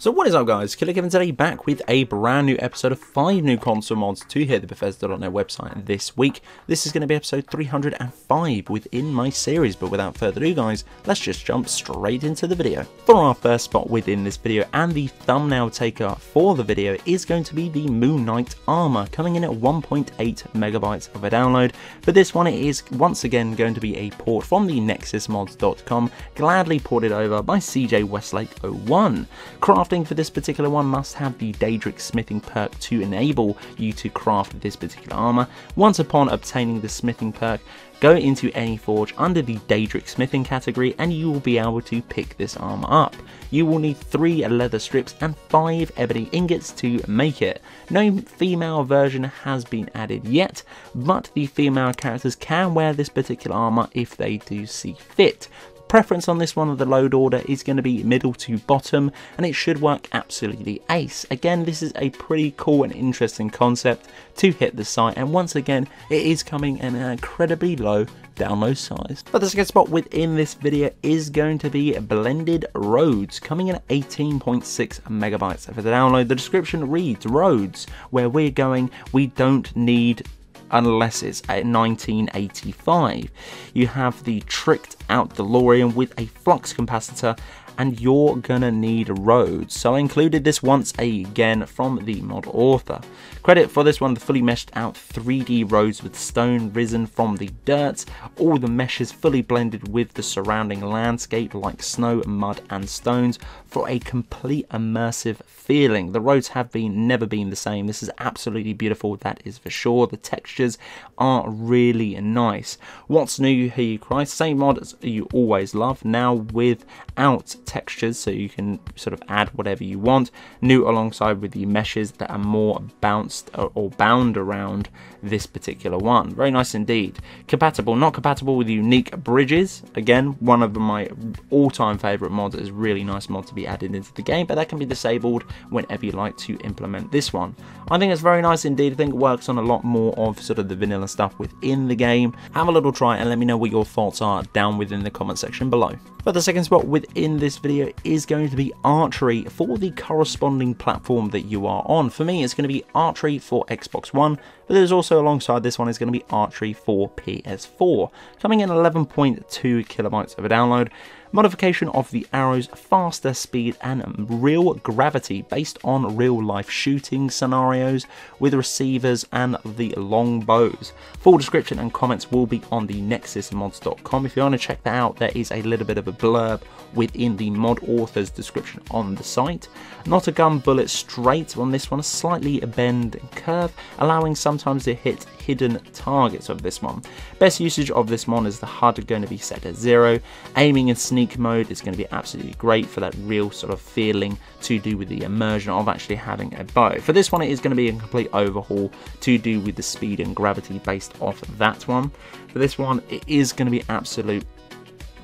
So what is up guys, Killerkev today back with a brand new episode of 5 new console mods to hit the Bethesda.net website this week. This is going to be episode 305 within my series, but without further ado guys, let's just jump straight into the video. For our first spot within this video, and the thumbnail taker for the video, is going to be the MoonKnight armor, coming in at 1.8 megabytes of a download. But this one is once again going to be a port from the nexusmods.com, gladly ported over by CJ Westlake 01. Crafting for this particular one must have the Daedric smithing perk to enable you to craft this particular armor. Once upon obtaining the smithing perk, go into any forge under the Daedric smithing category and you will be able to pick this armor up. You will need 3 leather strips and 5 ebony ingots to make it. No female version has been added yet, but the female characters can wear this particular armor if they do see fit. Preference on this one of the load order is going to be middle to bottom, and it should work absolutely ace. Again, this is a pretty cool and interesting concept to hit the site, and once again it is coming in an incredibly low download size. But the second spot within this video is going to be blended roads, coming in at 18.6 megabytes for the download. The description reads: roads, where we're going, we don't need unless it's at 1985. You have the tricked out DeLorean with a flux capacitor, and you're gonna need roads. So I included this once again from the mod author. Credit for this one, the fully meshed out 3D roads with stone risen from the dirt, all the meshes fully blended with the surrounding landscape like snow, mud and stones for a complete immersive feeling. The roads have never been the same. This is absolutely beautiful, that is for sure. The textures are really nice. What's new, hear you cry? Same mod as you always love, now without textures, so you can sort of add whatever you want. New alongside with the meshes that are more bounced or bound around this particular one. Very nice indeed. Compatible, not compatible with unique bridges. Again, one of my all-time favorite mods. Is a really nice mod to be added into the game, but that can be disabled whenever you like to implement this one. I think it's very nice indeed. I think it works on a lot more of sort of the vanilla stuff within the game. Have a little try and let me know what your thoughts are down within the comment section below. But the second spot within this video is going to be Archery for the corresponding platform that you are on. For me, it's going to be Archery for Xbox One, but there's also alongside this one is going to be Archery for PS4, coming in 11.2 kilobytes of a download. Modification of the arrows, faster speed and real gravity based on real life shooting scenarios with receivers and the long bows. Full description and comments will be on the nexusmods.com. If you want to check that out, there is a little bit of a blurb within the mod author's description on the site. Not a gun bullet straight on this one, a slightly bend and curve, allowing sometimes to hit hidden targets of this one. Best usage of this mod is the HUD going to be set at 0. Aiming and sneak mode is going to be absolutely great for that real sort of feeling to do with the immersion of actually having a bow. For this one, it is going to be a complete overhaul to do with the speed and gravity based off that one. For this one, it is going to be absolute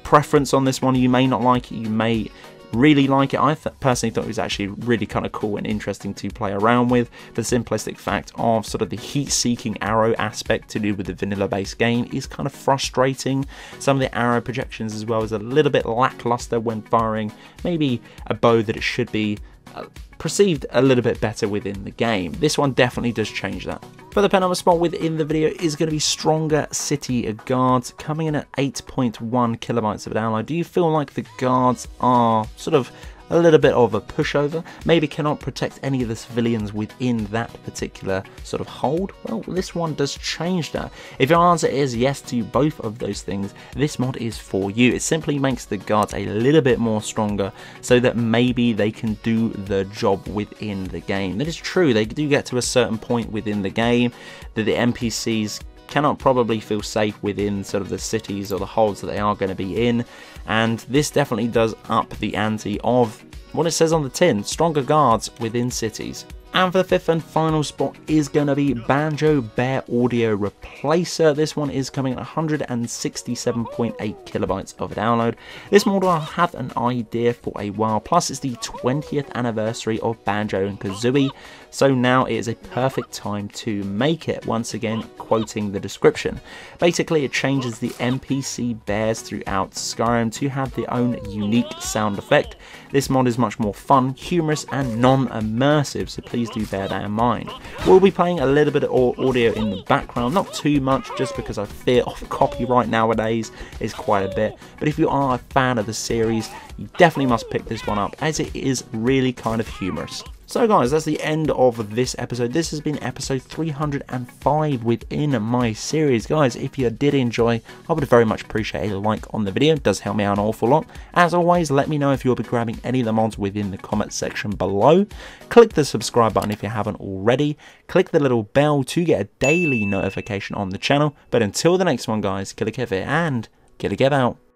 preference on this one. You may not like it, you may really like it. I personally thought it was actually really kind of cool and interesting to play around with. The simplistic fact of sort of the heat-seeking arrow aspect to do with the vanilla-based game is kind of frustrating. Some of the arrow projections as well is a little bit lackluster when firing maybe a bow that it should be perceived a little bit better within the game. This one definitely does change that. But the penultimate spot within the video is going to be Stronger City Guards, coming in at 8.1 kilobytes of a download. Do you feel like the guards are sort of a little bit of a pushover, maybe cannot protect any of the civilians within that particular sort of hold? Well, this one does change that. If your answer is yes to both of those things, this mod is for you. It simply makes the guards a little bit more stronger so that maybe they can do the job within the game. That is true, they do get to a certain point within the game that the NPCs cannot probably feel safe within sort of the cities or the holds that they are going to be in, and this definitely does up the ante of what it says on the tin: stronger guards within cities. And for the fifth and final spot is going to be Banjo Bear Audio Replacer. This one is coming at 167.8 kilobytes of download. This model I had an idea for a while, plus it's the 20th anniversary of Banjo and Kazooie, so now it is a perfect time to make it, once again quoting the description. Basically it changes the NPC bears throughout Skyrim to have their own unique sound effect. This mod is much more fun, humorous and non-immersive, so please do bear that in mind. We'll be playing a little bit of audio in the background, not too much just because I fear of copyright nowadays is quite a bit, but if you are a fan of the series, you definitely must pick this one up as it is really kind of humorous. So guys, that's the end of this episode. This has been episode 305 within my series. Guys, if you did enjoy, I would very much appreciate a like on the video. It does help me out an awful lot. As always, let me know if you'll be grabbing any of the mods within the comment section below. Click the subscribe button if you haven't already. Click the little bell to get a daily notification on the channel. But until the next one guys, Killerkev here and Killerkev out.